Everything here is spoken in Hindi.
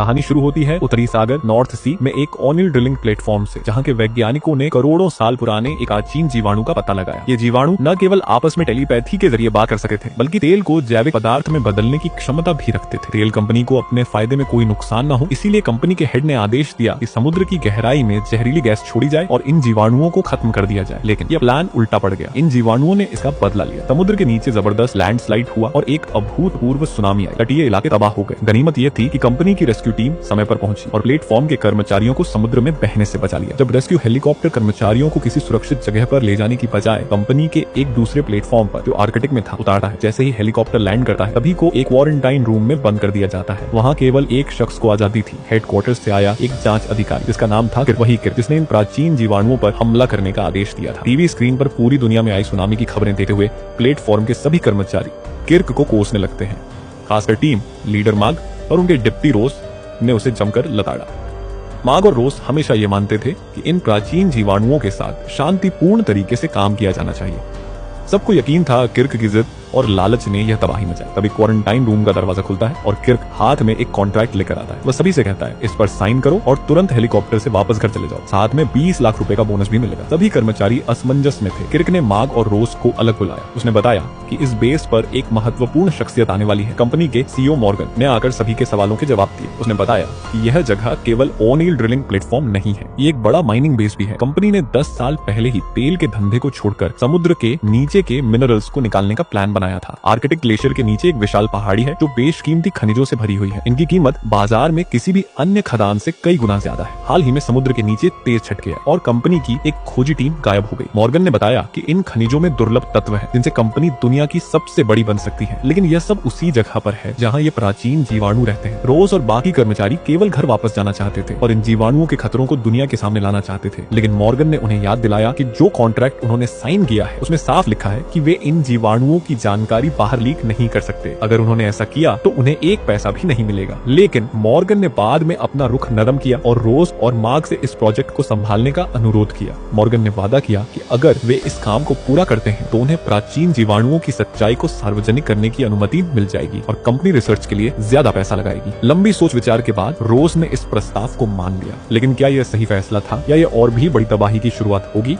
कहानी शुरू होती है उत्तरी सागर नॉर्थ सी में एक ऑनिल ड्रिलिंग प्लेटफॉर्म से, जहां के वैज्ञानिकों ने करोड़ों साल पुराने एक प्राचीन जीवाणु का पता लगाया। ये जीवाणु न केवल आपस में टेलीपैथी के जरिए बात कर सकते थे, बल्कि तेल को जैविक पदार्थ में बदलने की क्षमता भी रखते थे। तेल कंपनी को अपने फायदे में कोई नुकसान न हो, इसीलिए कंपनी के हेड ने आदेश दिया कि समुद्र की गहराई में जहरीली गैस छोड़ी जाए और इन जीवाणुओं को खत्म कर दिया जाए। लेकिन यह प्लान उल्टा पड़ गया। इन जीवाणुओं ने इसका बदला लिया। समुद्र के नीचे जबरदस्त लैंडस्लाइड हुआ और एक अभूतपूर्व सुनामी आई। तटीय इलाके तबाह हो गए। गनीमत यह थी कि कंपनी की रेस्क्यू टीम समय पर पहुंची और प्लेटफॉर्म के कर्मचारियों को समुद्र में बहने से बचा लिया। जब रेस्क्यू हेलीकॉप्टर कर्मचारियों को किसी सुरक्षित जगह पर ले जाने की बजाय कंपनी के एक दूसरे प्लेटफॉर्म पर जो आर्कटिक में था उतारता है, जैसे ही हेलीकॉप्टर लैंड करता है सभी को एक क्वारंटाइन रूम में बंद कर दिया जाता है। वहाँ केवल एक शख्स को आजादी थी। हेडक्वार्टर से आया एक जांच अधिकारी जिसका नाम था वही किर्क, जिसने इन प्राचीन जीवाणुओं पर हमला करने का आदेश दिया था। टीवी स्क्रीन पर पूरी दुनिया में आई सुनामी की खबरें देखते हुए प्लेटफॉर्म के सभी कर्मचारी किर्क को कोसने लगते हैं। खासकर टीम लीडर माग और उनके डिप्टी रोज ने उसे जमकर लताड़ा। माग और रोज हमेशा ये मानते थे कि इन प्राचीन जीवाणुओं के साथ शांतिपूर्ण तरीके से काम किया जाना चाहिए। सबको यकीन था किर्क की जिद और लालच ने यह तबाही मचाई। तभी क्वारंटाइन रूम का दरवाजा खुलता है और किर्क हाथ में एक कॉन्ट्रैक्ट लेकर आता है। वह सभी से कहता है इस पर साइन करो और तुरंत हेलीकॉप्टर से वापस घर चले जाओ। साथ में 20 लाख रुपए का बोनस भी मिलेगा। सभी कर्मचारी असमंजस में थे। किर्क ने माग और रोज को अलग बुलाया। उसने बताया कि इस बेस पर एक महत्वपूर्ण शख्सियत आने वाली है। कंपनी के सीईओ मॉर्गन ने आकर सभी के सवालों के जवाब दिए। उसने बताया कि यह जगह केवल ओनिल ड्रिलिंग प्लेटफॉर्म नहीं है, ये एक बड़ा माइनिंग बेस भी है। कंपनी ने 10 साल पहले ही तेल के धंधे को छोड़कर समुद्र के नीचे के मिनरल्स को निकालने का प्लान बनाया था। आर्कटिक ग्लेशियर के नीचे एक विशाल पहाड़ी है जो बेशकीमती खनिजों से भरी हुई है। इनकी कीमत बाजार में किसी भी अन्य खदान से कई गुना ज्यादा है। हाल ही में समुद्र के नीचे तेज झटके और कंपनी की एक खोजी टीम गायब हो गई। मॉर्गन ने बताया कि इन खनिजों में दुर्लभ तत्व है जिनसे कंपनी दुनिया की सबसे बड़ी बन सकती है, लेकिन यह सब उसी जगह पर है जहाँ ये प्राचीन जीवाणु रहते हैं। रोज और बाकी कर्मचारी केवल घर वापस जाना चाहते थे और इन जीवाणुओं के खतरों को दुनिया के सामने लाना चाहते थे। लेकिन मॉर्गन ने उन्हें याद दिलाया कि जो कॉन्ट्रैक्ट उन्होंने साइन किया है उसमें साफ लिखा है कि वे इन जीवाणुओं की जानकारी बाहर लीक नहीं कर सकते। अगर उन्होंने ऐसा किया तो उन्हें एक पैसा भी नहीं मिलेगा। लेकिन मॉर्गन ने बाद में अपना रुख नरम किया और रोज और मार्ग से इस प्रोजेक्ट को संभालने का अनुरोध किया। मॉर्गन ने वादा किया कि अगर वे इस काम को पूरा करते हैं तो उन्हें प्राचीन जीवाणुओं की सच्चाई को सार्वजनिक करने की अनुमति मिल जाएगी और कंपनी रिसर्च के लिए ज्यादा पैसा लगाएगी। लंबी सोच विचार के बाद रोज ने इस प्रस्ताव को मान लिया। लेकिन क्या यह सही फैसला था या यह और भी बड़ी तबाही की शुरुआत होगी?